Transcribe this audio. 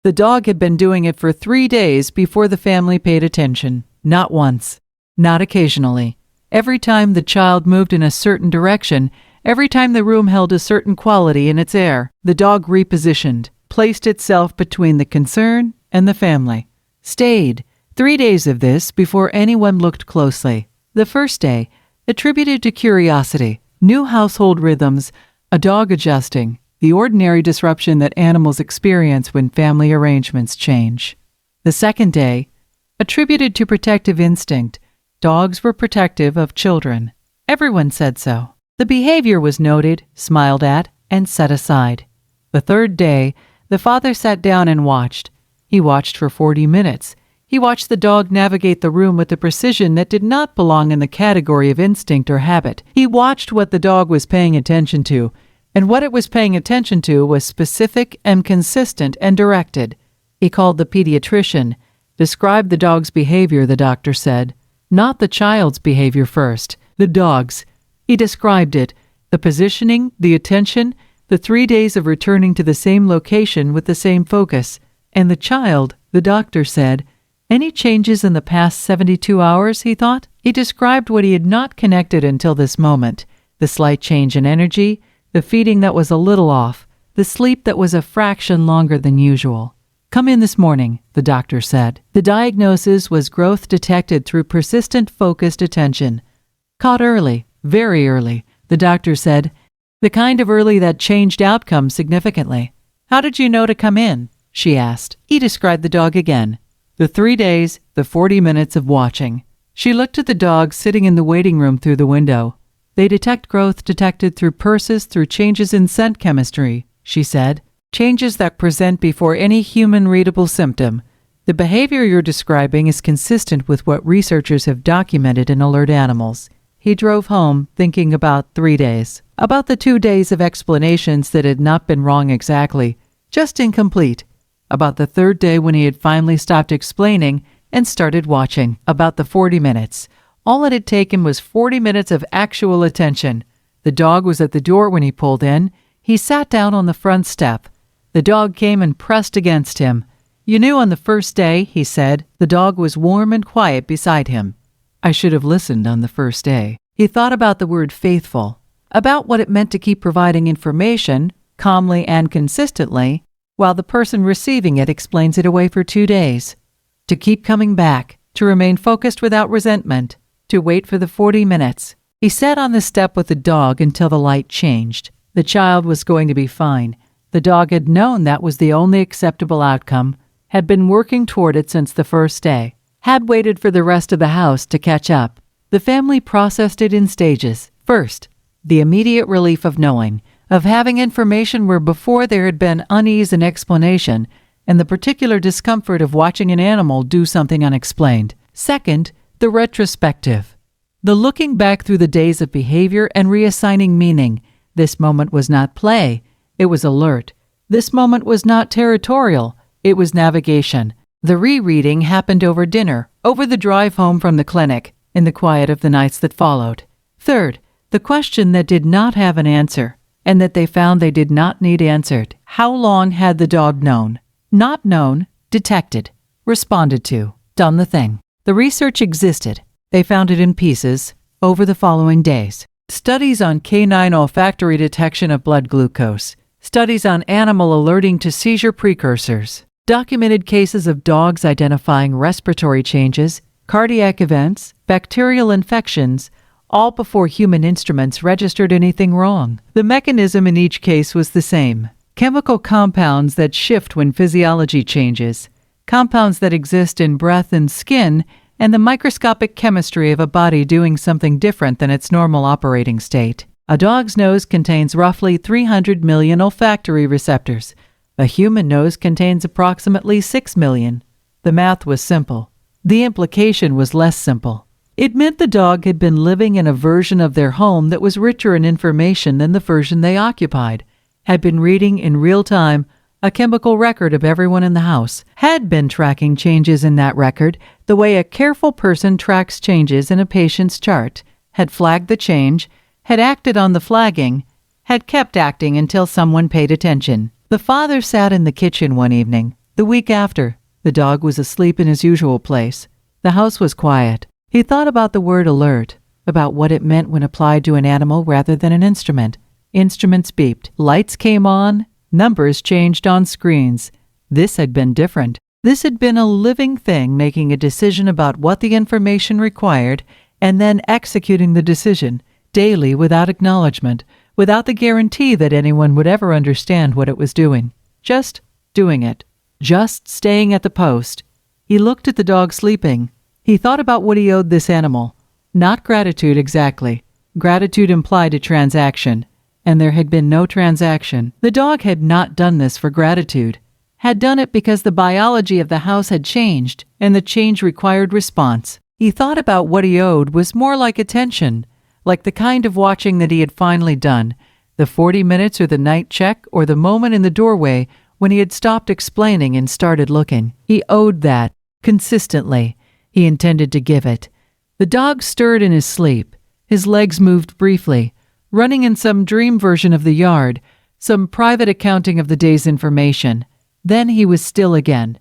The dog had been doing it for 3 days before the family paid attention. Not once. Not occasionally. Every time the child moved in a certain direction, every time the room held a certain quality in its air, the dog repositioned, placed itself between the concern and the family. Stayed. 3 days of this before anyone looked closely. The first day, attributed to curiosity, new household rhythms, a dog adjusting, the ordinary disruption that animals experience when family arrangements change. The second day, attributed to protective instinct, dogs were protective of children. Everyone said so. The behavior was noted, smiled at, and set aside. The third day, the father sat down and watched. He watched for 40 minutes. He watched the dog navigate the room with a precision that did not belong in the category of instinct or habit. He watched what the dog was paying attention to, and what it was paying attention to was specific and consistent and directed. He called the pediatrician, described the dog's behavior, the doctor said. Not the child's behavior first, the dog's. He described it, the positioning, the attention, the 3 days of returning to the same location with the same focus. And the child, the doctor said, any changes in the past 72 hours, he thought? He described what he had not connected until this moment, the slight change in energy, the feeding that was a little off, the sleep that was a fraction longer than usual. Come in this morning, the doctor said. The diagnosis was growth detected through persistent, focused attention. Caught early, very early, the doctor said. The kind of early that changed outcomes significantly. How did you know to come in? She asked. He described the dog again. The 3 days, the 40 minutes of watching. She looked at the dog sitting in the waiting room through the window. They detect growth detected through purses, through changes in scent chemistry, she said. Changes that present before any human-readable symptom. The behavior you're describing is consistent with what researchers have documented in alert animals. He drove home thinking about 3 days. About the 2 days of explanations that had not been wrong exactly, just incomplete. About the third day when he had finally stopped explaining and started watching. About the 40 minutes. All it had taken was 40 minutes of actual attention. The dog was at the door when he pulled in. He sat down on the front step. The dog came and pressed against him. You knew on the first day, he said, the dog was warm and quiet beside him. I should have listened on the first day. He thought about the word faithful, about what it meant to keep providing information, calmly and consistently, while the person receiving it explains it away for 2 days. To keep coming back, to remain focused without resentment, to wait for the 40 minutes. He sat on the step with the dog until the light changed. The child was going to be fine. The dog had known that was the only acceptable outcome, had been working toward it since the first day, had waited for the rest of the house to catch up. The family processed it in stages. First, the immediate relief of knowing, of having information where before there had been unease in explanation, and the particular discomfort of watching an animal do something unexplained. Second, the retrospective, the looking back through the days of behavior and reassigning meaning. This moment was not play, it was alert. This moment was not territorial, it was navigation. The rereading happened over dinner, over the drive home from the clinic, in the quiet of the nights that followed. Third, the question that did not have an answer, and that they found they did not need answered. How long had the dog known? Not known, detected, responded to, done the thing. The research existed. They found it in pieces over the following days. Studies on canine olfactory detection of blood glucose. Studies on animal alerting to seizure precursors. Documented cases of dogs identifying respiratory changes, cardiac events, bacterial infections, all before human instruments registered anything wrong. The mechanism in each case was the same. Chemical compounds that shift when physiology changes. Compounds that exist in breath and skin, and the microscopic chemistry of a body doing something different than its normal operating state. A dog's nose contains roughly 300 million olfactory receptors. A human nose contains approximately 6 million. The math was simple. The implication was less simple. It meant the dog had been living in a version of their home that was richer in information than the version they occupied, had been reading in real time a chemical record of everyone in the house, had been tracking changes in that record the way a careful person tracks changes in a patient's chart, had flagged the change, had acted on the flagging, had kept acting until someone paid attention. The father sat in the kitchen one evening, The week after, the dog was asleep in his usual place. The house was quiet. He thought about the word alert, about what it meant when applied to an animal rather than an instrument. Instruments beeped. Lights came on. Numbers changed on screens. This had been different. This had been a living thing making a decision about what the information required and then executing the decision daily without acknowledgement, without the guarantee that anyone would ever understand what it was doing. Just doing it. Just staying at the post. He looked at the dog sleeping. He thought about what he owed this animal. Not gratitude exactly. Gratitude implied a transaction, and there had been no transaction. The dog had not done this for gratitude. Had done it because the biology of the house had changed, and the change required response. He thought about what he owed was more like attention, like the kind of watching that he had finally done, the 40 minutes or the night check or the moment in the doorway when he had stopped explaining and started looking. He owed that, consistently. He intended to give it. The dog stirred in his sleep. His legs moved briefly, running in some dream version of the yard, some private accounting of the day's information. Then he was still again,